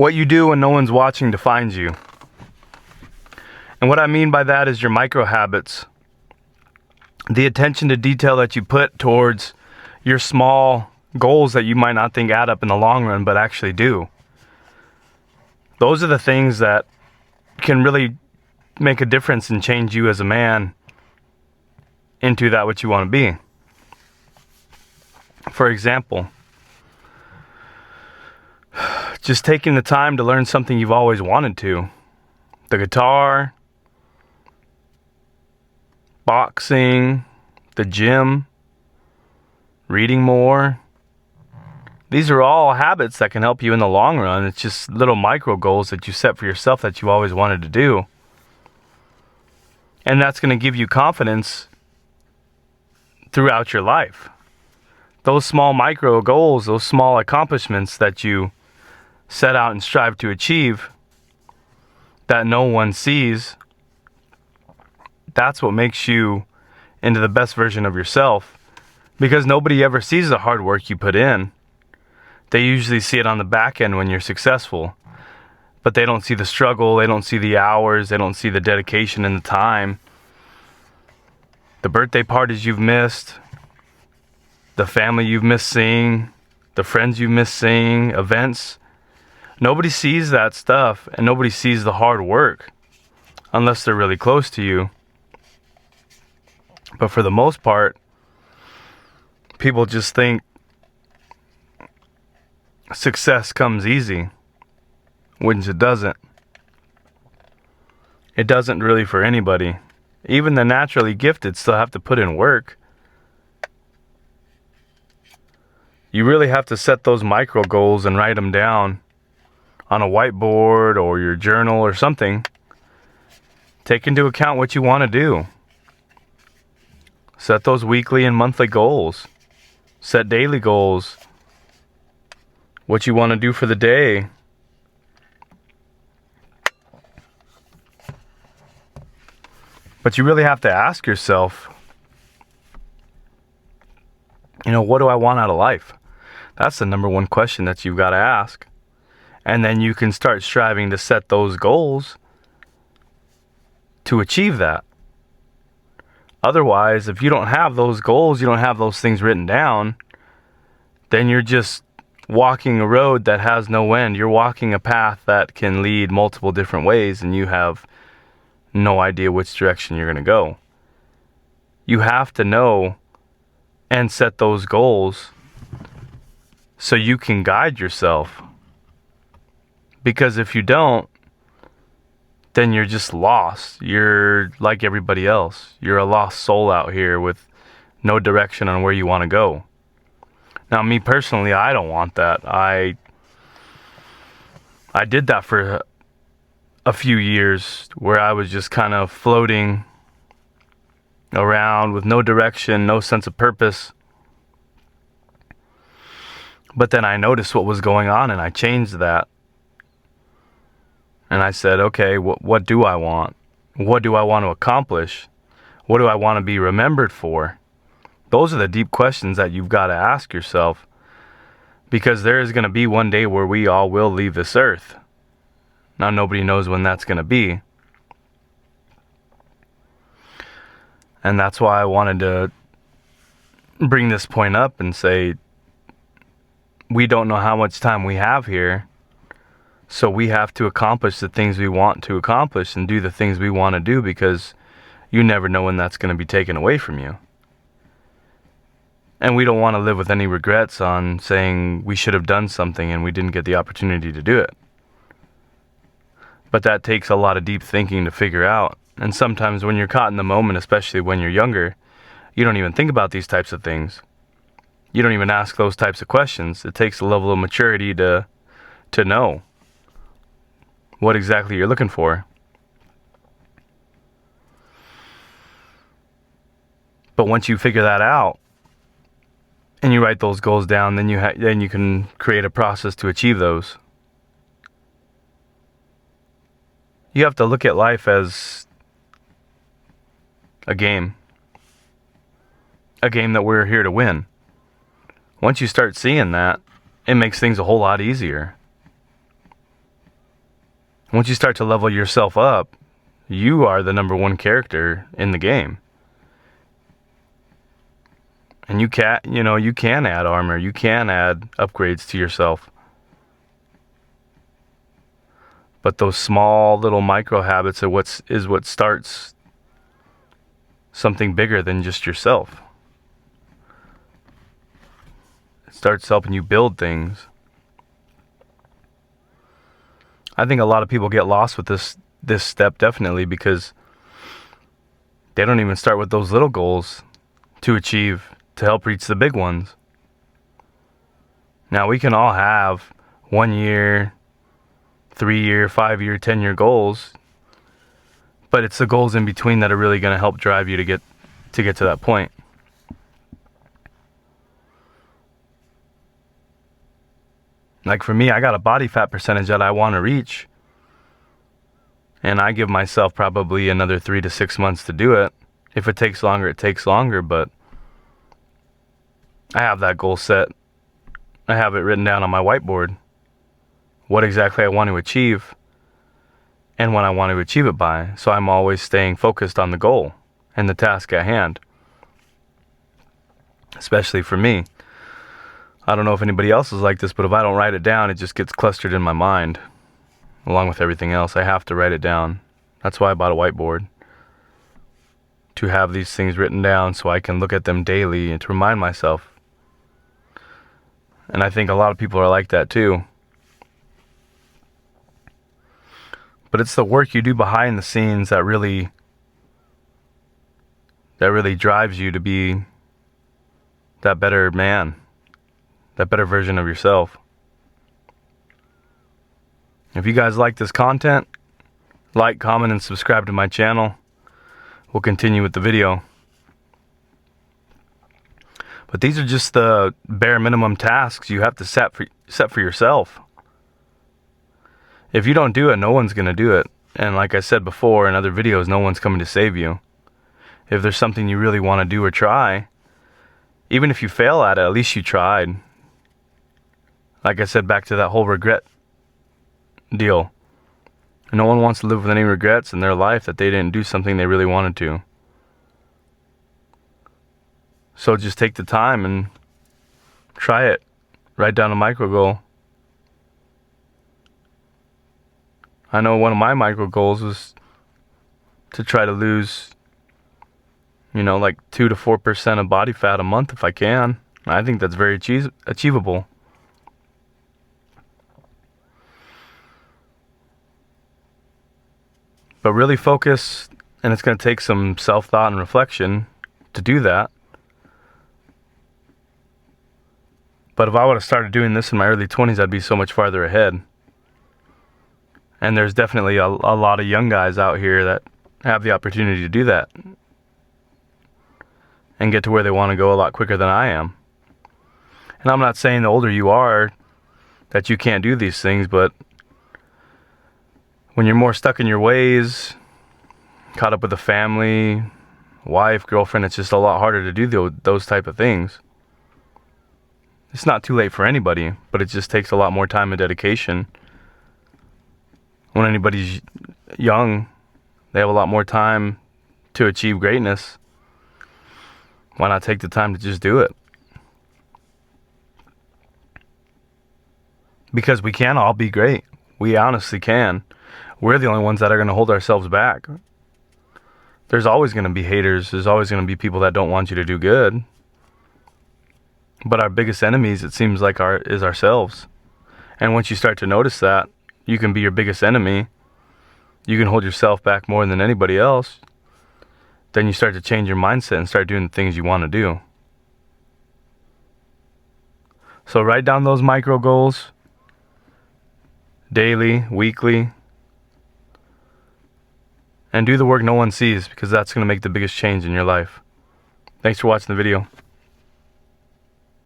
What you do when no one's watching defines you. And what I mean by that is your micro habits. The attention to detail that you put towards your small goals that you might not think add up in the long run, but actually do. Those are the things that can really make a difference and change you as a man into that what you want to be. For example, just taking the time to learn something you've always wanted to. The guitar, boxing, the gym, reading more. These are all habits that can help you in the long run. It's just little micro goals that you set for yourself that you always wanted to do. And that's going to give you confidence throughout your life. Those small micro goals, those small accomplishments that you set out and strive to achieve that no one sees, that's what makes you into the best version of yourself, because nobody ever sees the hard work you put in. They usually see it on the back end when you're successful, but they don't see the struggle, they don't see the hours, they don't see the dedication and the time, the birthday parties you've missed, the family you've missed seeing, the friends you've missed seeing, events. Nobody sees that stuff, and nobody sees the hard work unless they're really close to you. But for the most part, people just think success comes easy, which it doesn't. It doesn't really for anybody. Even the naturally gifted still have to put in work. You really have to set those micro goals and write them down on a whiteboard or your journal or something. Take into account what you want to do. Set those weekly and monthly goals. Set daily goals. What you want to do for the day. But you really have to ask yourself, what do I want out of life? That's the number one question that you've got to ask. And then you can start striving to set those goals to achieve that. Otherwise, if you don't have those goals, you don't have those things written down, then you're just walking a road that has no end. You're walking a path that can lead multiple different ways, and you have no idea which direction you're going to go. You have to know and set those goals so you can guide yourself. Because if you don't, then you're just lost. You're like everybody else. You're a lost soul out here with no direction on where you want to go. Now, me personally, I don't want that. I did that for a few years where I was just kind of floating around with no direction, no sense of purpose. But then I noticed what was going on and I changed that. And I said, okay, what do I want? What do I want to accomplish? What do I want to be remembered for? Those are the deep questions that you've got to ask yourself. Because there is going to be one day where we all will leave this earth. Now, nobody knows when that's going to be. And that's why I wanted to bring this point up and say, we don't know how much time we have here. So we have to accomplish the things we want to accomplish and do the things we want to do, because you never know when that's going to be taken away from you. And we don't want to live with any regrets on saying we should have done something and we didn't get the opportunity to do it. But that takes a lot of deep thinking to figure out. And sometimes when you're caught in the moment, especially when you're younger, you don't even think about these types of things. You don't even ask those types of questions. It takes a level of maturity to know what exactly you're looking for. But once you figure that out and you write those goals down, then you can create a process to achieve those. You have to look at life as a game that we're here to win. Once you start seeing that, it makes things a whole lot easier. Once you start to level yourself up, you are the number one character in the game. And you can add armor, you can add upgrades to yourself. But those small little micro habits are what starts something bigger than just yourself. It starts helping you build things. I think a lot of people get lost with this step, definitely, because they don't even start with those little goals to achieve, to help reach the big ones. Now, we can all have 1 year, 3 year, 5 year, 10-year goals, but it's the goals in between that are really going to help drive you to get to that point. Like for me, I got a body fat percentage that I want to reach, and I give myself probably another 3 to 6 months to do it. If it takes longer, it takes longer, but I have that goal set. I have it written down on my whiteboard, what exactly I want to achieve and when I want to achieve it by. So I'm always staying focused on the goal and the task at hand, especially for me. I don't know if anybody else is like this, but if I don't write it down, it just gets clustered in my mind along with everything else. I have to write it down. That's why I bought a whiteboard, to have these things written down so I can look at them daily and to remind myself. And I think a lot of people are like that too. But it's the work you do behind the scenes that really drives you to be that better man, that better version of yourself. If you guys like this content, like, comment, and subscribe to my channel. We'll continue with the video. But these are just the bare minimum tasks you have to set for yourself. If you don't do it, no one's going to do it. And like I said before in other videos, no one's coming to save you. If there's something you really want to do or try, even if you fail at it, at least you tried. Like I said, back to that whole regret deal. No one wants to live with any regrets in their life that they didn't do something they really wanted to. So just take the time and try it. Write down a micro goal. I know one of my micro goals was to try to lose, like 2 to 4% of body fat a month if I can. I think that's very achievable. But really focus, and it's going to take some self-thought and reflection to do that. But if I would have started doing this in my early 20s, I'd be so much farther ahead. And there's definitely a lot of young guys out here that have the opportunity to do that and get to where they want to go a lot quicker than I am. And I'm not saying the older you are that you can't do these things, but when you're more stuck in your ways, caught up with a family, wife, girlfriend, it's just a lot harder to do those type of things. It's not too late for anybody, but it just takes a lot more time and dedication. When anybody's young, they have a lot more time to achieve greatness. Why not take the time to just do it? Because we can all be great. We honestly can. We're the only ones that are going to hold ourselves back. There's always going to be haters. There's always going to be people that don't want you to do good. But our biggest enemies, it seems like, is ourselves. And once you start to notice that, you can be your biggest enemy. You can hold yourself back more than anybody else. Then you start to change your mindset and start doing the things you want to do. So write down those micro goals. Daily, weekly. And do the work no one sees, because that's going to make the biggest change in your life. Thanks for watching the video.